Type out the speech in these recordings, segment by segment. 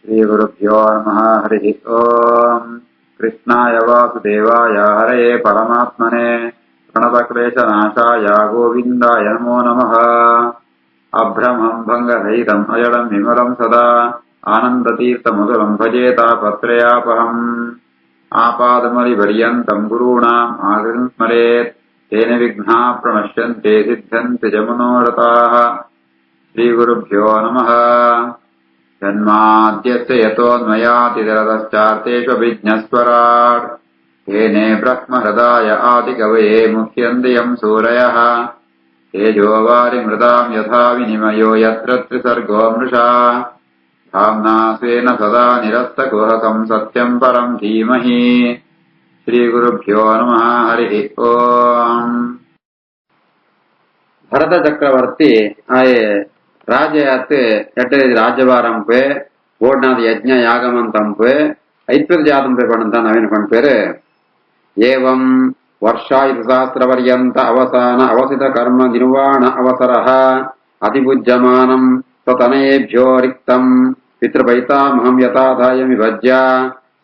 श्रीगुरुभ्यो नमः। हरिः ओम्। कृष्णाय वासुदेवाय हरये परमात्मने प्रणतक्लेशनाशाय गोविन्दाय नमो नमः। अभ्रमम् भङ्गरहितम् अजडम् विमलम् सदा आनन्दतीर्थमधुरम् भजेतापत्रयापहम्। आपादमलिपर्यन्तम् गुरूणाम् आगतिम् स्मरेत् तेन विघ्नाः प्रणश्यन्ते सिद्ध्यन्ति च मनोरथाः। श्रीगुरुभ्यो नमः। जन्माद्यस्य यतोऽन्वयातिरतश्चार्तेष्वभिज्ञस्वराट् येने ब्रह्महृदाय आदिकवये मुह्यन्ति सूरयः। तेजोवारिमृताम् यथा विनिमयो यत्र त्रिसर्गो मृषा धाम्ना स्वेन सदा निरस्तकुहकम् सत्यम् परम् धीमहि। श्रीगुरुभ्यो नमः। हरिः ओम्। भरत चक्रवर्ती आये राजयाते एट्टे राज्यभारं पे ओडनाद यज्ञ यागमंतं पे ऐत्वर जातं पे पडंता नवीन पण पेरे एवं वर्षायुतसहस्रपर्यंत अवसान अवसित कर्म निर्वाण अवसरः अतिबुज्यमानं ततनयेभ्यो रिक्तं पितृपैतामहं यथाधाय विभज्य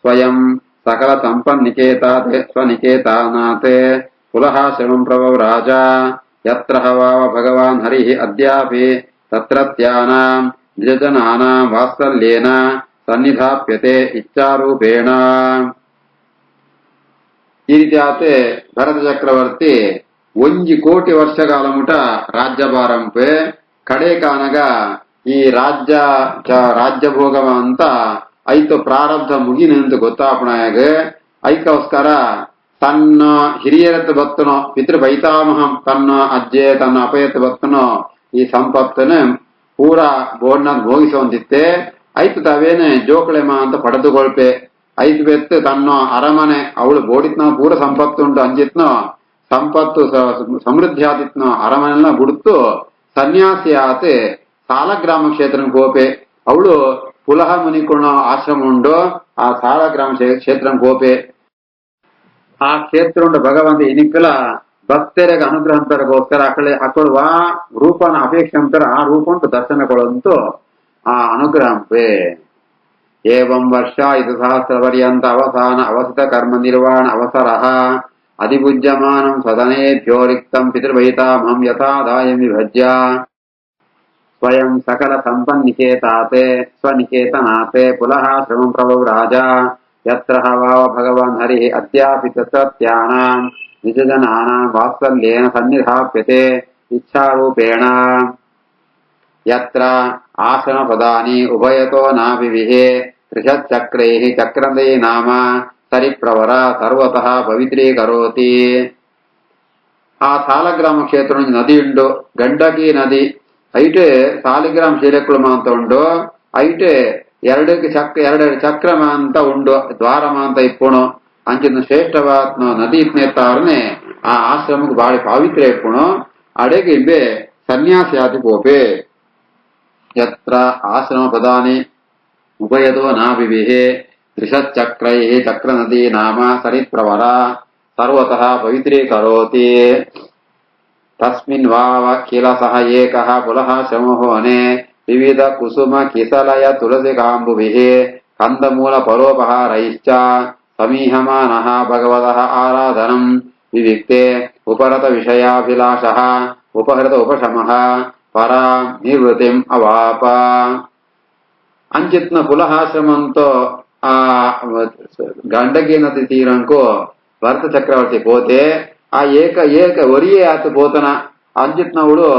स्वयं सकल संपन्निकेताते स्वनिकेतानाते पुलः श्रमं प्रभव राजा यत्र हवाव भगवान् हरिः अद्यापि तत्रत्यानां निजजनानां वात्सल्येन सन्निधाप्यते इच्छारूपेण। ಈ ರೀತಿಯಾತೆ ಭರತ ಚಕ್ರವರ್ತಿ 1 ಕೋಟಿ ವರ್ಷಗಳ ಮುಟ ರಾಜ್ಯಭಾರಂಪೆ ಕಡೆ ಕಾನಗ ಈ ರಾಜ್ಯ ಭೋಗವ ಅಂತ ಐತು ಪ್ರಾರಬ್ಧ ಮುಗಿನಂತ ಗೊತ್ತಾಪಣಾಗ ಐಕೋಸ್ಕರ ತನ್ನ ಹಿರಿಯರತ್ತ ಬತ್ತನೋ ಪಿತೃಪೈತಾಮಹಂ ತನ್ನ ಅಜ್ಜೆ ತನ್ನ ಅಪಯತ್ತ ಬತ್ತನೋ ಈ ಸಂಪತ್ತನ ಪೂರಾ ಬೋರ್ನಾಥ್ ಭೋಗಿಸುವಂತಿತ್ತೆ ಐತು ತಾವೇನೆ ಜೋಕಳೆಮ ಅಂತ ಪಡೆದುಕೊಳ್ಪೆ ಐದು ಬೆತ್ತು ತನ್ನ ಅರಮನೆ ಅವಳು ಬೋಡಿತ್ನ ಪೂರ ಸಂಪತ್ತು ಉಂಟು ಅಂಜಿತ್ನೋ ಸಂಪತ್ತು ಸಮೃದ್ಧಿ ಆದಿತ್ನೋ ಅರಮನೆಲ್ಲ ಬಿಡುತ್ತು ಸನ್ಯಾಸಿ ಆತೆ ಸಾಲಗ್ರಾಮ ಕ್ಷೇತ್ರ ಹೋಪೆ ಅವಳು ಪುಲಹ ಮುನಿಕೊಂಡ ಆಶ್ರಮ ಉಂಡು ಆ ಸಾಲಗ್ರಾಮ ಕ್ಷೇತ್ರ ಹೋಪೆ ಆ ಕ್ಷೇತ್ರ ಉಂಡು ಭಗವಂತ ಇನಿಕ್ಕಲ ಭಕ್ತರಿಗೆ ಅನುಗ್ರಹ ಅಂತರಗೋಸ್ಕರ ಅಕ್ಕಳು ರೂಪನ ಅಪೇಕ್ಷೆ ಅಂತರ ಆ ರೂಪ ಉಂಟು ದರ್ಶನ ಕೊಡಂತೂ ಆ ಅನುಗ್ರಹಂಪೆ ಏವಂ ವರ್ಷಾಯುತಸಹಸ್ರಪರ್ಯಂತ ಅವಸಾನ ಅವಸಿತ ಕರ್ಮ ನಿರ್ವಾಣ ಅವಸರಃ ಅಧಿಭುಜ್ಯಮಾನಂ ಸದನೇಭ್ಯೋ ರಿಕ್ತಂ ಪಿತೃಪೈತಾಮಹಂ ಯಥಾಧಾಯಂ ವಿಭಜ್ಯ ಸ್ವಯಂ ಸಕಲ ಸಂಪನ್ನಿಕೇತಾತೆ ಸ್ವನಿಕೇತನಾತೆ ಪುಲಃ ಶ್ರಮಂ ಪ್ರಭವ ರಾಜ ಯತ್ರ ಹವಾವ ಭಗವಾನ್ ಹರಿಃ ಅದ್ಯಾಪಿ ತತ್ರತ್ಯಾನಾಂ ನಿಜಜನಾನಾಂ ವಾತ್ಸಲ್ಯೇನ ಸನ್ನಿಧಾಪ್ಯತೆ ಇಚ್ಛಾರೂಪೇಣ ಯತ್ರ ಆಸನ ಪದಾನಿ ಉಭಯತೋ ನಾಭಿವಿಹೇ ತ್ರಿಷಚ್ಚಕ್ರೈಃ ಚಕ್ರದೇ ನಾಮ ಸರಿಪ್ರವರ ಸರ್ವತಃ ಪವಿತ್ರೀಕರೋತಿ. ಆ ಸಾಲಗ್ರಾಮ ಕ್ಷೇತ್ರ ನದಿ ಉಂಡು ಗಂಡಕಿ ನದಿ ಐಟೆ ಸಾಲಿಗ್ರಾಮ ಶಿಲೆಕುಳಮ ಅಂತ ಉಂಡು ಐಟೆ ಎರಡು ಚಕ್ರಮ ಅಂತ ಉಂಡು ದ್ವಾರಮ ಅಂತ ಇಪ್ಪುಣು ಅಂಚಿನ ಶ್ರೇಷ್ಠವಾದ ನದಿ ಇತ್ನೇತಾರನೆ ಆ ಆಶ್ರಮಕ್ಕೆ ಬಾಳಿ ಪಾವಿತ್ರ್ಯ ಇಪ್ಪುಣು ಅಡೆಗೆ ಇಬ್ಬೆ ಸನ್ಯಾಸಿ ಆತಿ ಪೋಪೆ ಯತ್ರ ಆಶ್ರಮ ಪದಾನಿ ಉಭಯತೋ ನಾಭಿವಿಹೇ ತ್ರಿಷಚ್ಚಕ್ರೈಃ ಚಕ್ರನದಿ ನಾಮ ಸರಿತ್ಪ್ರವರ ಸರ್ವತಃ ಪವಿತ್ರೀಕರೋತಿ. ತಸ್ಮಿನ್ ವಾವ ಕಿಲ ಸಹ ಏಕಃ ಪುಲಃ ಶ್ರಮೋಹನೆ ವಿವಿಧ ಕುಸುಮ ಕಿಸಲಯ ತುಳಸಿಕಾಂಬುಭಿಃ ಕಂದಮೂಲ ಪರೋಪಹಾರೈಶ್ಚ ಸಮೀಹಮಾನಃ ಭಗವತಃ ಆರಾಧನಂ ವಿವಿಕ್ತೆ ಉಪರತ ವಿಷಯಾಭಿಲಾಷಃ ಉಪಹೃತ ಉಪಶಮಃ ಪರಾ ನಿವೃತ್ತಿಂ ಅವಾಪ. ಅಂಚಿತ್ನ ಪುಲಹಾಶ್ರಮಂತೋ ಆ ಗಂಡಕಿ ನದಿ ತೀರಂಕೋ ಭರತ ಚಕ್ರವರ್ತಿ ಪೋತೆ ಆ ಏಕ ಒರಿಯೇ ಆತ ಪೋತನ ಅಂಚಿತ್ನವಳು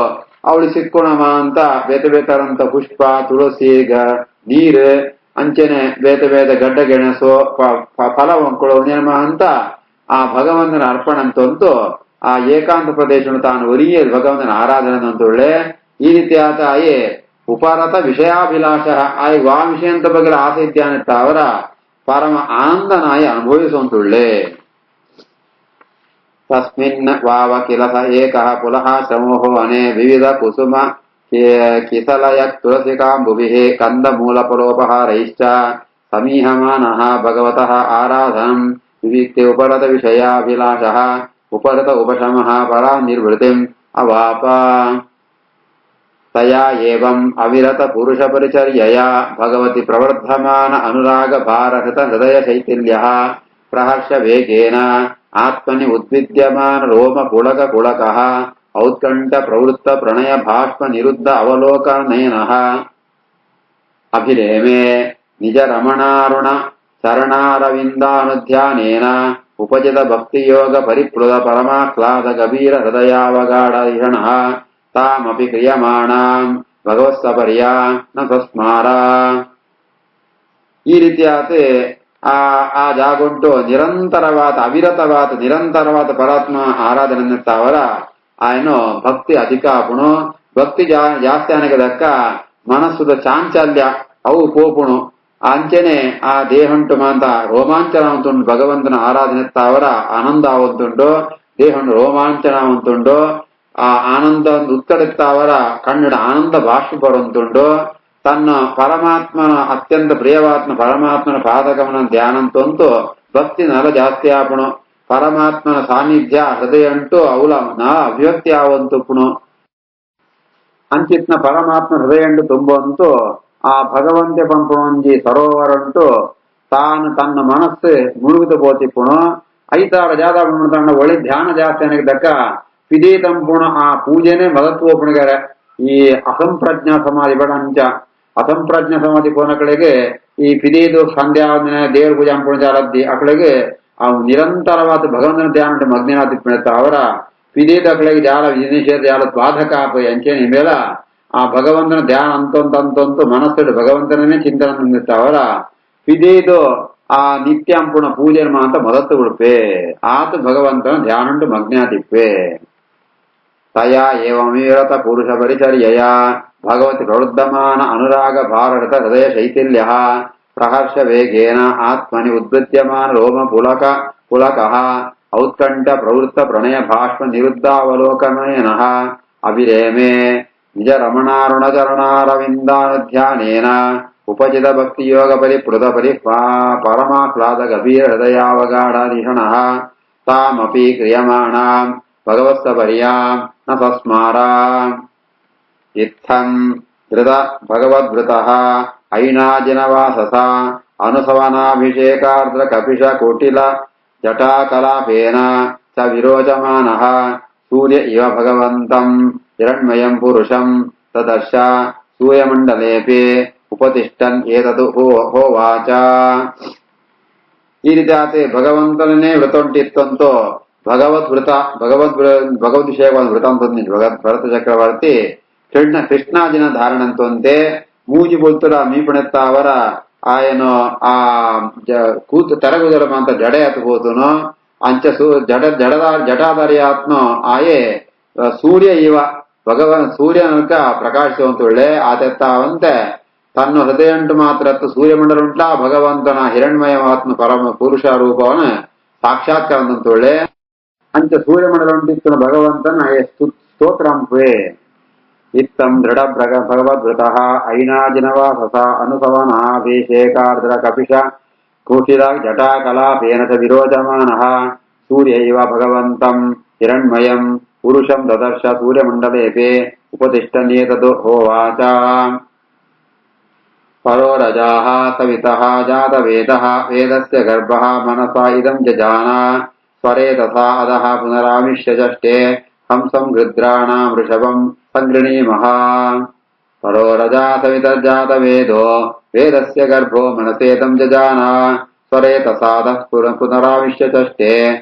ಅವಳು ಸಿಕ್ಕೋಣಮ ಅಂತ ಬೇತೆ ಬೇತಾರಂತ ಪುಷ್ಪ ತುಳಸಿ ನೀರು ಅಂಚೆನೆ ಬೇತೆ ಬೇತೆ ಗಡ್ಡ ಗೆಣಸು ಫಲ ಹೊಂಕೊಳ್ಳೋ ನೇಮ ಅಂತ ಆ ಭಗವಂತನ ಅರ್ಪಣ ಅಂತಂತೂ ಆ ಏಕಾಂತ ಪ್ರದೇಶ ತಾನು ಒರಿಯೇ ಭಗವಂತನ ಆರಾಧನೆ ಅಂತೊಳ್ಳೆ ಈ ರೀತಿ ಆತ ಆಯೇ ಉಪರತ ವಿಷಯಾಭಿಲಾಷ ಆಯ್ ವಾ ವಿಷಯ ಅಂತ ಬಗ್ಗೆ ಆಸೆ ಇದ್ದಾನತ್ತ ಅವರ ಪರಮ ಆನಂದನಾಯ ಅನುಭವಿಸುವಂತುಳ್ಳೆ. ತಸ್ಮಿನ್ ವಾವ ಕಿಲಸ ಏಕಃ ಪುಲಃ ಶ್ರಮೋಹೋ ಅನೆ ವಿವಿಧ ಕುಸುಮ ಕಿಸಲಯ ತುಳಸಿಕಾಂಬುಭಿಃ ಕಂದಮೂಲ ಫಲೋಪಹಾರೈಶ್ಚ ಸಮೀಹಮಾನಃ ಭಗವತಃ ಆರಾಧನಂ ವಿವಿಕ್ತೆ ಉಪರತ ವಿಷಯಾಭಿಲಾಷಃ ಉಪರತ ಉಪಶಮಃ ಪರಾ ನಿರ್ವೃತಿಂ ಅವಾಪ. तया एवं अविरत पुरुष परिचर्यया भगवति प्रवर्धमान अनुराग भारहृत हृदय शैथिल्यः प्रहर्ष वेगेन आत्मनि उद्विद्यमान रोम पुलक पुलकः औत्कण्ठ प्रवृत्त प्रणय भाष्प निरुद्ध अवलोकनयनः अभिरेमे निज रमणारुण चरणारविन्दानुध्यानेन उपजित भक्तियोग परिप्लुत परमाह्लाद गभीर हृदयावगाढ तामपि क्रियमाणां ಭಗವತ್ಸಪರ್ಯ ನ ತಸ್ಮಾರ. ಈ ರೀತಿಯಾದ ಆ ಜಾಗುಂಟು ನಿರಂತರವಾದ ಅವಿರತವಾದ ನಿರಂತರವಾದ ಪರಮಾತ್ಮ ಆರಾಧನೆತ್ತಾವರ ఆయన ಭಕ್ತಿ అధికాపును భక్తి ಜಾಸ್ತಿ అనగదక్క మనస్సుದ చాంచల్య అవు పోపును ಅಂಚನೆ ಆ ದೇಹಂಟು ಮಾಂತ ರೋಮಾಂಚನವಂತುಂಡು ಭಗವಂತನ ಆರಾಧನೆತ್ತಾವರ ಆನಂದ ಅವಂತುಂಡು ದೇಹಂಡು ರೋಮಾಂಚನವಂತುಂಡು ಆ ಆನಂದ ಉತ್ಕಡಿತ್ತಾವರ ಕನ್ನಡ ಆನಂದ ಬಾಷ್ಪ ಬರುವಂತುಂಡು ತನ್ನ ಪರಮಾತ್ಮನ ಅತ್ಯಂತ ಪ್ರಿಯವಾತ್ಮ ಪರಮಾತ್ಮನ ಪಾದಗಮನ ಧ್ಯಾನಂತಂತೂ ಭಕ್ತಿ ನಲ ಜಾಸ್ತಿ ಆಪುಣು ಪರಮಾತ್ಮನ ಸಾನ್ನಿಧ್ಯ ಹೃದಯ ಅಂಟು ಅವಲ ನಾ ಅಭಿವ್ಯಕ್ತಿ ಆವಂತುಪ್ಪುಣು ಅಂಚಿತ್ನ ಪರಮಾತ್ಮ ಹೃದಯ ಅಂಟು ತುಂಬಂತೂ ಆ ಭಗವಂತೆ ಪಂಪುಣಂಜಿ ಸರೋವರಂಟು ತಾನು ತನ್ನ ಮನಸ್ಸು ಮುಳುಗುದು ಪೋತಿಪ್ಪುಣು ಐತಾರ ಜಾದ ತಂಡ ಒಳ್ಳೆ ಧ್ಯಾನ ಜಾಸ್ತಿ ಅನ್ನದಕ್ಕ ಪಿದೀತಂಪುಣ ಆ ಪೂಜೆನೇ ಮಹತ್ವಪುಣಗರೆ ಈ ಅಸಂಪ್ರಜ್ಞಾ ಸಮಾಧಿ ಬಡಂಚ ಅಸಂಪ್ರಜ್ಞ ಸಮಾಧಿ ಕೋನ ಕಡೆಗೆ ಈ ಪಿದೀದು ಸಂಧ್ಯಾ ದೇವ್ರ ಪೂಜಾ ಅಂಪುಣ ಜಾಲದ್ದಿ ಅಕಡೆಗೆ ಆ ನಿರಂತರವಾದ ಭಗವಂತನ ಧ್ಯಾನ ಮಗ್ನಾತಿ ಅವರ ಪಿದೀದ ಕಡೆಗೆ ಜಾಲ ವಿನಿಷೇಧ ಜಾಲ ಬಾಧಕ ಅಂಚೆ ಮೇಲ ಆ ಭಗವಂತನ ಧ್ಯಾನ ಅಂತಂತಂತಂತೂ ಮನಸ್ಸು ಭಗವಂತನೇ ಚಿಂತನೆ ಅವರ ಪಿದೀದು ಆ ನಿತ್ಯಾಂಪುಣ ಪೂಜೆ ಅಂತ ಮೊದತ್ತು ಉಡುಪೆ ಆತ ಭಗವಂತನ ಧ್ಯಾನುಂಟು ಮಗ್ನಾತಿಪ್ಪೆ ತಯಾ ಏವಮೀರತ ಪುರುಷ ಪರಿಚರ್ಯಯ ಭಗವತಿ ಪ್ರವೃದ್ಧಮಾನ ಅನುರಾಗ ಭಾರತ ಹೃದಯ ಶೈಥಿಲ್ಯ ಪ್ರಹರ್ಷ ವೇಗೇನ ಆತ್ಮನಿ ಉದ್ವೃತ್ಯಮಾನ ರೋಮ ಪುಲಕ ಪುಲಕಃ ಔತ್ಕಂಠ ಪ್ರವೃತ್ತ ಪ್ರಣಯ ಭಾಷ್ಪ ನಿರುದ್ಧಾವಲೋಕನಯನಃ ಅಭಿರೇಮೆ ನಿಜ ರಮಣಾರುಣ ಚರಣಾರವಿಂದಾನುಧ್ಯಾನೇನ ಉಪಚಿತ ಭಕ್ತಿಯೋಗ ಪರಿಪ್ಲುತ ಪರಮಾಹ್ಲಾದ ಗಭೀರ ಹೃದಯಾವಗಾಢನಿಷಣಃ ತಾಮಪಿ ಕ್ರಿಯಮಾಣಾಂ ಭಗವತ್ಸಪರ್ಯಾಂ ನ ತಸ್ಮಾರ. ಇತ್ತಂ ಧೃತ ಭಗವದ್ಭೃತಃ ಐನಾಜಿನವಾಸಸ ಅನುಸವನಾಭಿಷೇಕಾರ್ದ್ರ ಕಪಿಶ ಕೋಟಿಲ ಜಟಾಕಲಾಪೇನ ಚ ವಿರೋಚಮಾನಃ ಸೂರ್ಯ ಇವ ಭಗವಂತಂ ಹಿರಣ್ಮಯಂ ಪುರುಷಂ ತದರ್ಶ ಸೂರ್ಯಮಂಡಲೇಪಿ ಉಪತಿಷ್ಠನ್ ಏತದು ಹೋವಾಚ. ಈ ರೀತಿ ಆತ ಭಗವಂತನೇ ವ್ರತ ಉಂಟಿತ್ತಂತೋ ಭಗವದ್ವೃತ ಭಗವದ್ ವಿಷಯವಾದ ವೃತ ಅಂತ ಭರತ ಚಕ್ರವರ್ತಿ ಕೃಷ್ಣಾಜಿನ ಧಾರಣಂತಂತೆ ಮೂಜಿ ಬೊಲ್ತುರ ಮೀಪಣೆತ್ತಾವರ ಆಯನು ಆ ಕೂತು ತೆರಗುದರ ಅಂತ ಜಡೆ ಹತ್ಬೋತುನು ಅಂಚ ಜಟಾಧಾರಿ ಆತ್ಮ ಆಯೆ ಸೂರ್ಯ ಇವ ಭಗವನ್ ಸೂರ್ಯನಕ ಪ್ರಕಾಶಿಸುವಂತೊಳ್ಳೆ ಆತೆತ್ತಾವಂತೆ ತನ್ನ ಹೃದಯಂಟು ಮಾತ್ರ ಸೂರ್ಯಮಂಡಲ ಉಂಟ್ಲ ಭಗವಂತನ ಹಿರಣ್ಮಯವಾತ್ಮ ಪರಮ ಪುರುಷ ರೂಪವನ್ನ ಸಾಕ್ಷಾತ್ಕಾರಂತೊಳ್ಳೆ ಅಂಚ ಸೂರ್ಯಮಂಡಲ ಉಂಟಿತ್ತು ಭಗವಂತನ ಸ್ತೋತ್ರಂಪೆ. ಇತ್ತಂ ದೃಢ ಭಗವದ್ಭೃತಃ ಐನಾಜಿನವಾಸಸ ಅನುಸವನಾಭಿಷೇಕಾರ್ದ್ರ ಕಪಿಶ ಕೋಟಿಲ ಜಟಾಕಲಾಪೇನ ಚ ವಿರೋಚಮಾನಃ ಸೂರ್ಯ ಇವ ಭಗವಂತಂ ಹಿರಣ್ಮಯಂ ಪುರುಷಂ ದದರ್ಶ ಸೂರ್ಯಮಂಡಲೇಪಿ ಉಪತಿಷ್ಠನೇತದು ಹೋವಾಚ. ಪರೋ ರಜಾಃ ಸವಿತಃ ಜಾತವೇದಃ ವೇದಸ್ಯ ಗರ್ಭಃ ಮನಸಾ ಇದಂ ಜಜಾನ ಸ್ವರೇ ತಥಾ ಅಧಃ ಪುನರಾವಿಶ್ಯ ಚಷ್ಟೇ ಹಂಸಂ ಗೃಧ್ರಾಣಾಂ ವೃಷಭಂ ಸಂಗೃಣೀಮಃ. ಪರೋ ರಜಾ ಸವಿತರ್ಜಾತವೇದೋ ವೇದಸ್ಯ ಗರ್ಭೋ ಮನಸೇತಂ ಜಜಾನ ಸ್ವರೇ ತಥಾ ಅಧಃ ಪುನರಾವಿಶ್ಯ ಚಷ್ಟೇ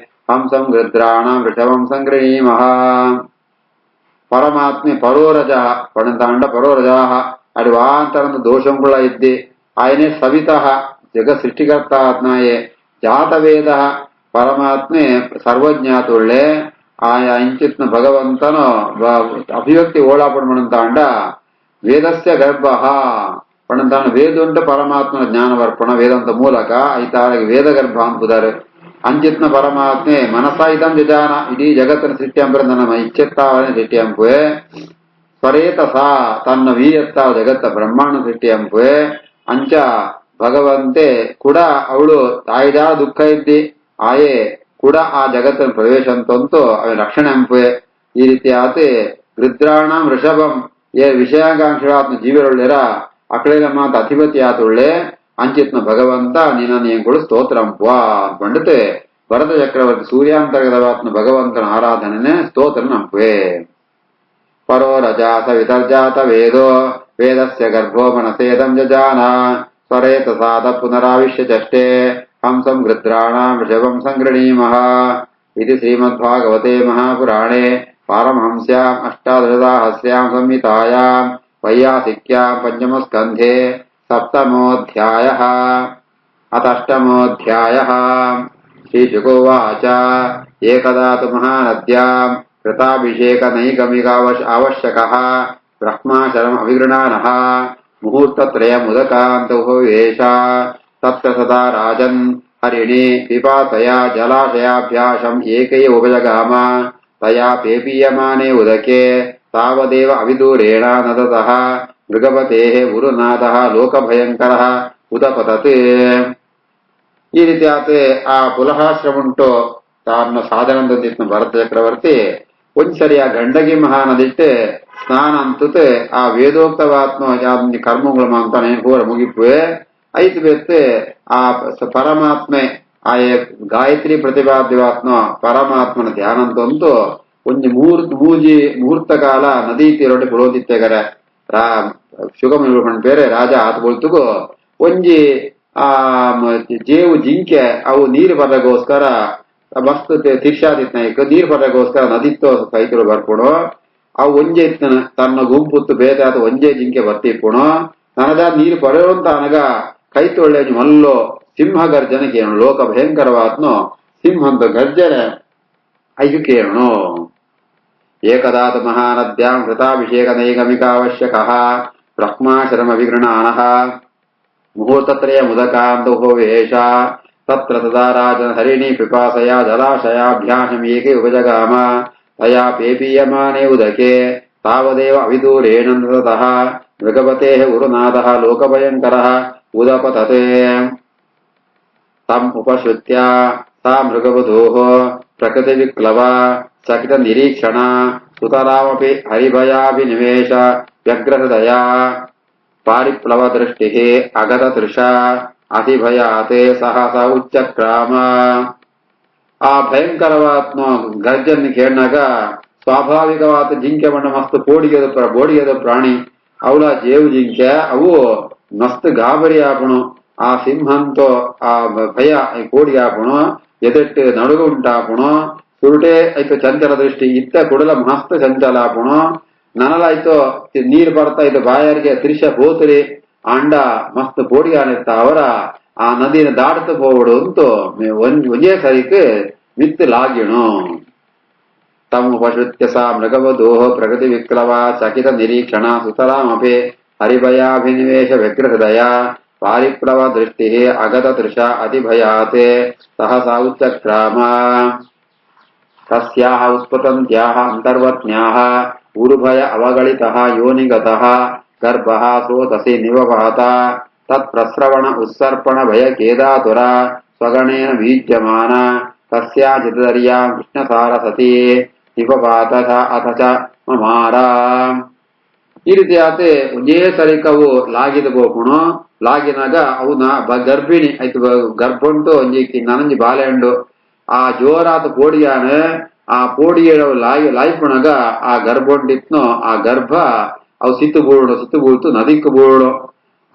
ಹಂಸಂ ಗೃಧ್ರಾಣಾಂ ವೃಷಭಂ ಸಂಗೃಣೀಮಃ. పరమాత్మ పరోరజ పడంతాండ పరోరజాహ అడివాంతరందు దోషం కూడా ఇద్ది ఆయనే సవిత జగ సృష్టికర్త ఆత్మాయే జాతవేద ಪರಮಾತ್ಮೆ ಸರ್ವಜ್ಞಾತುಳ್ಳೆ ಆಯಾ ಇಂಚಿತ್ನ ಭಗವಂತನ ಅಭಿವ್ಯಕ್ತಿ ಓಳಾಪಣಂತಾಂಡ ವೇದಸ್ಯ ಗರ್ಭ ಪಣಂತಾಂಡ ವೇದುಂಟ ಪರಮಾತ್ಮನ ಜ್ಞಾನವರ್ಪಣ ವೇದಂತ ಮೂಲಕ ಐತಾಳಿಗೆ ವೇದ ಗರ್ಭ ಅಂಬುದಾರೆ ಅಂಚಿತ್ನ ಪರಮಾತ್ಮೆ ಮನಸ ಇದಂ ಜಜಾನ ಇಡೀ ಜಗತ್ತಿನ ಸೃಷ್ಟಿಯಂಬರ ನಮ್ಮ ಇಚ್ಛೆತ್ತಾವನೆ ಸೃಷ್ಟಿಯಂಪುವೆ ಸ್ವರೇತ ಸಾ ತನ್ನ ವೀಯತ್ತ ಜಗತ್ತ ಬ್ರಹ್ಮಾಂಡ ಸೃಷ್ಟಿಯಂಪುವೆ ಅಂಚ ಭಗವಂತೆ ಕೂಡ ಅವಳು ತಾಯಿದಾ ದುಃಖ ಇದ್ದಿ ಆಯೇ ಕೂಡ ಆ ಜಗತ್ತಿನ ಪ್ರವೇಶ ಅಂತಂತೂ ಅವನ ರಕ್ಷಣೆ ಅಂಪುವೆ. ಈ ರೀತಿ ಆತೆ ಗೃಧ್ರಾಣ ವೃಷಭಂ ವಿಷಯಾಂಕಾಂಕ್ಷಾತ್ಮ ಜೀವರೊಳ್ಳೆರ ಅಕಳೆಲ ಮಾತ ಅಧಿಪತಿ ಆತೊಳ್ಳೆ ಅಂಚಿತ್ನ ಭಗವಂತ ನಿನ್ನ ಸ್ತೋತ್ರಂಪ್ವಾ ಪಂಡಿತೆ ಭರತ ಚಕ್ರವರ್ತಿ ಸೂರ್ಯಾಂತರ್ಗತವಾತ್ನ ಭಗವಂತನ ಆರಾಧನೆ ಸ್ತೋತ್ರ ನಂಪುವೆ. ಪರೋ ರಜಾತ ವಿತರ್ಜಾತ ವೇದೋ ವೇದಸ್ಯ ಗರ್ಭೋ ಮನಸೇದಂ ಜಜಾನ ಸ್ವರೇತ ಸಾಧ ಪುನರಾವಿಶ್ಯ ಚಷ್ಟೆ ಹಂಸಂ ಗೃದ್ರಾಣಾಂ ವೃಷಭಂ ಸಂಗೃಣೀಮಃ ಇತಿ ಶ್ರೀಮದ್ಭಾಗವತೆ ಮಹಾಪುರಾಣೆ ಪಾರಮಹಂಸ್ಯಾಂ ಅಷ್ಟಾದಶಸಾಹಸ್ರ್ಯಾಂ ಸಂಹಿತಾಯಾಂ ವೈಯಾಸಿಕ್ಯಾಂ ಪಂಚಮಸ್ಕಂಧೆ ಸಪ್ತಮೋऽಧ್ಯಾಯಃ ಅತಷ್ಟಮೋऽಧ್ಯಾಯಃ. ಶ್ರೀಶುಕೋವಾಚ ಏಕದಾ ತು ಮಹಾನದ್ಯಾಂ ಕೃತಾಭಿಷೇಕ ನೈಗಮಿಕಾವಶ್ಯಕಃ ಬ್ರಹ್ಮಾಶರಂ ಅವಿಗೃಣಾನಃ ಮುಹೂರ್ತತ್ರಯಮುದಕಾಂತೋವೇಶ ತತ್ರ ಸದಾ ರಾಜನ್ ಹರಿಣಿ ಪಿಪಾತಯಾ ಜಲಾಶಯಾಭ್ಯಾಸಂ ಏಕೈವ ಉಪಜಗಾಮ ತಯಾ ಪೇಪೀಯಮಾನೆ ಉದಕೆ ತಾವದೇವ ಅವಿದೂರೇಣ ನದತಃ ಮೃಗಪತೇಃ ಗುರುನಾಥಃ ಲೋಕಭಯಂಕರಃ ಉದಪತತೆ. ಈ ರೀತಿ ಆತ ಆ ಪುಲಹಾಶ್ರಮುಂಟು ತಾನು ಸಾಧನದೊಂದಿತ್ತು ಭರತ ಚಕ್ರವರ್ತಿ ಒಂದ್ಸರಿ ಆ ಗಂಡಗಿ ಮಹಾನದಿಟ್ಟೆ ಸ್ನಾನ ಅಂತುತ್ತೆ ಆ ವೇದೋಕ್ತವಾತ್ಮ ಕರ್ಮಗಳು ಅಂತಾನೆ ಪೂರ ಮುಗಿಪುವೆ ಐತು ಬೆತ್ತೆ ಆ ಪರಮಾತ್ಮೆ ಆ ಗಾಯತ್ರಿ ಪ್ರತಿಪಾದ್ಯವಾತ್ಮ ಪರಮಾತ್ಮನ ಧ್ಯಾನ ಅಂತಂತೂ ಒಂಜಿ ಮುಹೂರ್ತ ಕಾಲ ನದಿ ತೀರೊಡೆ ಪುಳೋದಿತ್ತೆಗರ ಶುಗಮ ಬೇರೆ ರಾಜ ಆತ ಬೋಳ್ತುಗು ಒಂಜಿ ಆ ಜೇವು ಜಿಂಕೆ ಅವು ನೀರು ಬರಗೋಸ್ಕರ ಮಸ್ತ್ ತಿರ್ಷಾದಿತ್ ನೀರು ಬರಗೋಸ್ಕರ ನದಿತ್ತು ಕೈತರು ಬರ್ಪುಣು ಅವು ಒಂಜೆ ತನ್ನ ಗುಂಪುತ್ತು ಬೇತೆ ಆತ ಒಂಜೆ ಜಿಂಕೆ ಬರ್ತಿಪ್ಪುಣು ನನಗ ನೀರು ಪಡೆಯುವಂತ ಅನಗ ಕೈತೊಳ್ಳೆ ಮಲ್ಲೋ ಸಿಂಹ ಗರ್ಜನೆ ಕೇಳೋಣ ಲೋಕ ಭಯಂಕರವಾತ್ನು ಸಿಂಹಂತ ಗರ್ಜನೆ ಐದು ಕೇಳೋಣ. ಏಕದಾತ ಮಹಾನದ್ಯಾಂ ಕೃತಾಭಿಷೇಕ ನೈಗಮಿಕಾವಶ್ಯಕಃ ಬ್ರಹ್ಮಾಶರಮ ವಿಗೃಣಾನಃ ಮುಹೂರ್ತತ್ರಯ ಮುದಕಾಂತೋವೇಶ ತತ್ರ ತದಾ ರಾಜನ್ ಹರಿಣಿ ಪಿಪಾಸಯಾ ಜಲಾಶಯಾಭ್ಯಾಸಂ ಏಕೆ ಉಪಜಗಾಮ ತಯಾ ಪೇಪೀಯಮಾನೆ ಉದಕೆ ತಾವದೇವ ಅವಿದೂರೇಣ ತತಃ ಮೃಗಪತೇಃ ಗುರುನಾಥಃ ಲೋಕಭಯಂಕರಃ ಉದಪತತೆ. ತಂ ಉಪಶ್ರುತ್ಯ ಸಾ ಮೃಗವಧೂಃ ಪ್ರಕೃತಿ ವಿಕ್ಲವ ಸಕಿತ ನಿರೀಕ್ಷಣ ಸುತರಾಮಪಿ ಹರಿಭಯಾಭಿನಿವೇಶ ವ್ಯಗ್ರಹೃದಯ ಪಾರಿಪ್ಲವ ದೃಷ್ಟಿ ಅಗತ ತೃಷ ಅತಿಭಯಾತೆ ಸಹಸ ಉಚ್ಚಕ್ರಾಮ. ಆ ಭಯಂಕರವಾತ್ಮ ಗರ್ಜನ್ ಕೇಳಿನಾಗ ಸ್ವಾಭಾವಿಕವಾದ ಜಿಂಕೆ ಬಣ್ಣ ಮಸ್ತ್ ಬೋಡಿಗೆದ ಪ್ರಾಣಿ ಅವಳ ಜೇವು ಜಿಂಕೆ ಅವು ಮಸ್ತ್ ಗಾಬರಿ ಆಪಣು ಆ ಸಿಂಹಂತೋ ಆ ಭಯ ಕೋಡಿ ಆಪಣು ಎದೆಟ್ಟು ನಡುಗು ಉಂಟಾಪಣು ಸುರುಟೆ ಆಯ್ತು ಚಂಚಲ ದೃಷ್ಟಿ ಇತ್ತ ಕುಡಲ ಮಸ್ತ್ ಚಂಚಲ ಆಪಣು ನನಲಾಯ್ತು ನೀರು ಬರ್ತಾ ಇತ್ತು ಬಾಯಾರಿಗೆ ತ್ರಿಶ ಬೋತರಿ ಅಂಡ ಮಸ್ತ್ ಬೋಡಿಗಾನಿರ್ತ ಅವರ ಆ ನದಿನ ದಾಟತು ಹೋಗ್ಬಿಡು ಅಂತೂ ಒಂದೇ ಸರಿಕೆ ಮಿತ್ತು ಲಾಗಿಣು. ತಮ್ಮ ಉಪಶ್ರುತ್ಯ ಸಾ ಮೃಗವಧೂಃ ಪ್ರಗತಿ ವಿಕ್ಲವ ಸಕಿತ ನಿರೀಕ್ಷಣ ಸುತರಾಮಪಿ ಹರಿಭಯಾಭಿನಿವೇಶ ವ್ಯಗ್ರಹೃದಯ ಪಾರಿಪ್ಲವ ದೃಷ್ಟಿ ಅಗತ ತೃಷ ಅತಿಭಯಾತೆ ಸಹಸಾ ಉಚ್ಚಕ್ರಾಮ. ತಸ್ಯಾಹ ಉತ್ಪತಂತ್ಯಾಹ ಅಂತರ್ವತ್ನ್ಯಾಹ ಉರುಭಯ ಅವಗಳಿತಃ ಯೋನಿಗತಃ ಗರ್ಭಃ ಸೋತಸಿ ನಿವಪಾತ ತತ್ಪ್ರಸ್ರವಣ ಉತ್ಸರ್ಪಣ ಭಯ ಕೇದಾತುರ ಸ್ವಗಣೇನ ವೀಜ್ಯಮಾನ ತಸ್ಯಾಚಿತರ್ಯಾಂ ಕೃಷ್ಣಸಾರ ಸತಿ ನಿಪಪಾತ ಅಥ ಚ ಮಮಾರ. ಈ ರೀತಿ ಆತೆ ಒಂದೇ ಸರಿಕವು ಲಾಗಿದ ಬೋಪುಣು ಲಾಗಿನಾಗ ಅವು ಗರ್ಭಿಣಿ ಆಯ್ತು ಗರ್ಭ ಉಂಟು ಒಂಜಿ ನನಂಜಿ ಬಾಲೆಹಂಡು ಆ ಜೋರಾತ ಪೋಡಿಯಾನ ಆ ಪೋಡಿಯ ಲಾಯ್ಪುಣಗ ಆ ಗರ್ಭ ಉಂಟಿತ್ನು ಆ ಗರ್ಭ ಅವು ಸಿತ್ತು ಬೂಳ್ತು ನದಿಕ್ ಬೂಳು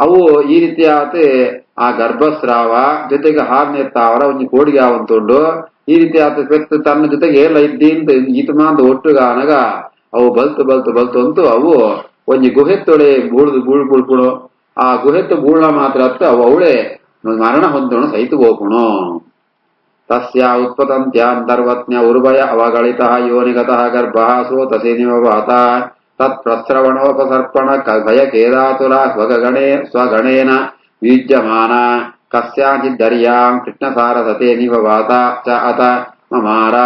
ಅವು ಈ ರೀತಿ ಆತೆ ಆ ಗರ್ಭಸ್ರಾವ ಜೊತೆಗೆ ಹಾರ್ನೆತ್ತಾವರ ಒಂಜಿ ಕೋಡಿಗೆ ಅವಂತುಂಡು ಈ ರೀತಿ ಆತ ಪೆತ್ತು ತನ್ನ ಜೊತೆಗೆ ಎಲ್ಲ ಇದ್ದಿಂತ ಈತಮಾಂತ ಒಟ್ಟುಗಾನಗ ಅವು ಬಲ್ತು ಅಂತೂ ಅವು ಒಂಜಿ ಗುಹೆತ್ತೊಳೆ ಬೂಳ್ಪುಳು ಆ ಗುಹೆತ್ತು ಬೂಳ್ನ ಮಾತ್ರ ಅತ್ತ ಅವು ಅವಳೆ ಮರಣ ಹೊಂದೋಣ ಸಹಿತ ಹೋಗುಣು. ತಸ್ಯ ಉತ್ಪತಂತ್ಯಾಂತರ್ವತ್ನ್ಯ ಉರ್ಭಯ ಅವಗಳಿತಃ ಯೋನಿಗತಃ ಗರ್ಭಃ ಸೋತಸಿ ನಿವಪಾತ ತತ್ಪ್ರಸ್ರವಣೋಪಸರ್ಪಣ ಭಯ ಕೇದಾತುರ ಸ್ವಗಣೇನ ವೀಜ್ಯಮಾನ ಕಸ್ಯಾಚಿದ್ದರ್ಯಾಂ ಕೃಷ್ಣಸಾರಸತೆ ನಿವಪಾತ ಚ ಅತ ಮಮಾರ.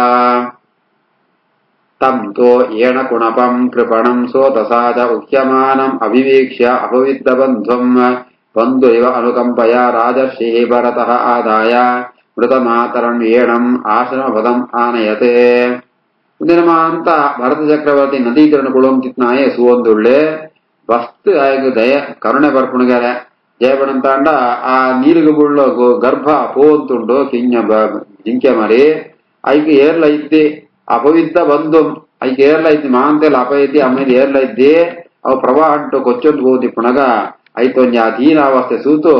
ತಂ ತೋ ಏಣ ಕುಣಪಂ ಕೃಪಣಂ ಸೋತಸಾ ಚ ಉಹ್ಯಮಾನಂ ಅವಿವೀಕ್ಷ್ಯ ಅಪವಿದ್ರಬಂಧುಂ ಬಂಧು ಇವ ಅನುಕಂಪಯ ರಾಜರ್ಷಿಃ ಭರತಃ ಆದಾಯ ಮೃತಮಾತರಂ ಏಣಂ ಆಶ್ರಮಪದಂ ಆನಯತೆ. ಉದಿನಮ ಅಂತ ಭರತ ಚಕ್ರವರ್ತಿ ನದೀಕರಣ ಕುಳಂತಿತ್ನಾಯೇ ಸುವೊಂದುಳ್ಳೆ ವಸ್ತು ಆಯ್ಕೆ ದಯ ಕರುಣೆ ಬರ್ಪುಣಗಾರೆ ಜಯಪಡಂತಾಂಡ ಆ ನೀರಿಗೆ ಬುಳ್ಳ ಗರ್ಭ ಪೋಂತುಂಡು ಕಿಂಜ ಜಿಂಕೆ ಮರಿ ಐಕೆ ಏರ್ಲ ಇದ್ದಿ ಅಪವಿದ್ದ ಬಂದು ಐಕೆ ಏರ್ಲ ಇದ್ದಿ ಮಾಂತೆಲ್ಲ ಅಪೈತಿ ಆಮೇಲೆ ಏರ್ಲ ಇದ್ದಿ ಅವು ಪ್ರವಾಹ ಅಂಟು ಕೊಚ್ಚೊಂದು ಹೋದಿ ಪುಣಗ ಐತೊಂಜ ಅಧೀನಾವಸ್ಥೆ ಸೂತು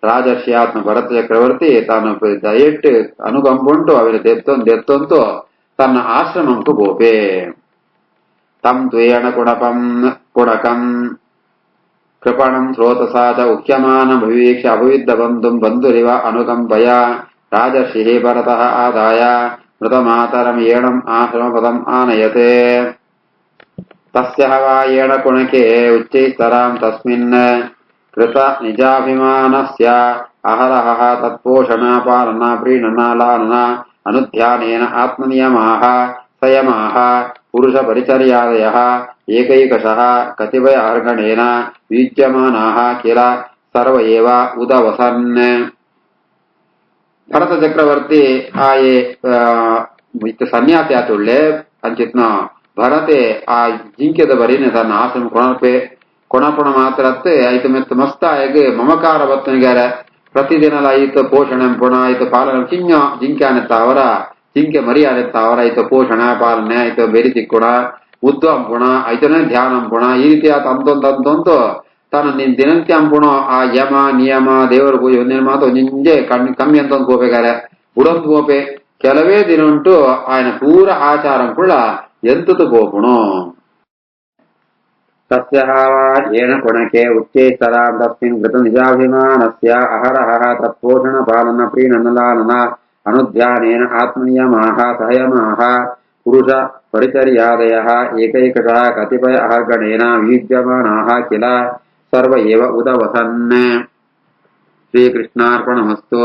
ರಾಜರ್ಷಿ ಆತ್ಮ ಭರತ ಚಕ್ರವರ್ತಿ ತಾನು ದಯಟ್ಟು ಅನುಗಂಬುಂಟು ಅವರ ದೆತ್ತೊಂತು ತನ್ನ ಆಶ್ರಮಂಕು ಗೋಪೆ ತಂ ದ್ವೇಣ ಕುಣಕಂ ಕೃಪಣಂ ಸ್ರೋತಸಾಚ ಉಕ್ಯಮಾನ ಭವೀಕ್ಷ ಅಭವಿದ್ದ ಬಂಧುರಿವ ಅನುಕಂಪಯ ರಾಜರ್ಷಿ ಭರತಃ ಆದಾಯ ಮೃತಮಾತರಂ ಏಣಂ ಆಶ್ರಮಪದಂ ಆನಯತೆ ತಸ್ಯ ವಾ ಏಣ ಕುಣಕೆ ಉಚ್ಚೈಸ್ತರಾಂ ತಸ್ಮಿನ್ ಕೃತ ನಿಜಾಭಿಮಾನಸ್ಯ ಅಹರಹ ತತ್ಪೋಷಣ ಪಾಲನ ಪ್ರೀಣನ ಲಾಲನ ಅನುಧ್ಯಾನೇನ ಆತ್ಮನಿಯಮಾಃ ಸಂಯಮಾಃ ಪುರುಷ ಪರಿಚರ್ಯಾದಯಃ ಏಕೈಕಶಃ ಕತಿಪಯ ಅರ್ಗಣೇನ ವಿದ್ಯಮಾನಾಃ ಕಿಲ ಸರ್ವ ಏವ ಉದವಸನ್. ಭರತ ಚಕ್ರವರ್ತಿ ಆಯೆ ಸನ್ಯಾಸಿ ಆತುಳ್ಳೆ ಅಂಚಿತ್ನ ಭರತೆ ಆ ಜಿಂಕೆದ ಬರೀನೆ ತನ್ನ ಆಶ್ರಮ ಕೊಣಪುಣ ಮಾತ್ರತ್ತೆ ಐತು ಮೆತ್ತ ಮಸ್ತ ಆಯಗೆ ಮಮಕಾರ ಬತ್ತನಿಗಾರ ಪ್ರತಿದಿನಲ ಐತ ಪೋಷಣೆ ಪುಣ ಐತ ಪಾಲನೆ ಕಿಂಜ ಜಿಂಕ್ಯಾನೆತ್ತ ಅವರ ಜಿಂಕೆ ಮರಿಯಾನೆತ್ತ ಅವರ ಐತ ಪೋಷಣ ಪಾಲನೆ ಐತ ಬೆರಿ ತಿಕ್ಕುಣ ಉದ್ವಂ ಪುಣ ಐತನೇ ಧ್ಯಾನಂ ಪುಣ ಈ ರೀತಿ ಆತ ಅಂತೊಂದು ತಾನು ದಿನಂತ್ಯ ಅಂಪುಣ ಆ ಯಮ ನಿಯಮ ದೇವರ ಪೂಜೆ ಒಂದಿನ ಮಾತು ನಿಂಜೆ ಕಮ್ಮಿ ಅಂತ ಹೋಗ್ಬೇಕಾರೆ ಉಡಂದು ಹೋಪೆ ಕೆಲವೇ ದಿನ ಉಂಟು ఆయన ಪೂರ ಆಚಾರಂ ಕೂಡ ಎಂತದು ಗೋಪುಣು ತಸ್ಯ ಏನ ಕೊಣಕೆ ಉಚ್ಚೈಸ್ತರಾಂ ತಸ್ಮಿನ್ ಕೃತ ನಿಜಾಭಿಮಾನಸ್ಯ ಅಹರಹ ತತ್ಪೋಷಣ ಪಾಲನ ಪ್ರೀಣನ ಲಾಲನ ಅನುಧ್ಯಾನೇನ ಆತ್ಮನಿಯಮಾಃ ಸಂಯಮಾಃ ಪುರುಷ ಪರಿಚರ್ಯಾದಯಃ ಏಕೈಕಶಃ ಕತಿಪಯ ಅಹರ್ಗಣೇನ ವಿದ್ಯಮಾನಾಃ ಕಿಲ ಸರ್ವ ಏವ ಉದವಸನ್. ಶ್ರೀಕೃಷ್ಣಾರ್ಪಣಮಸ್ತು.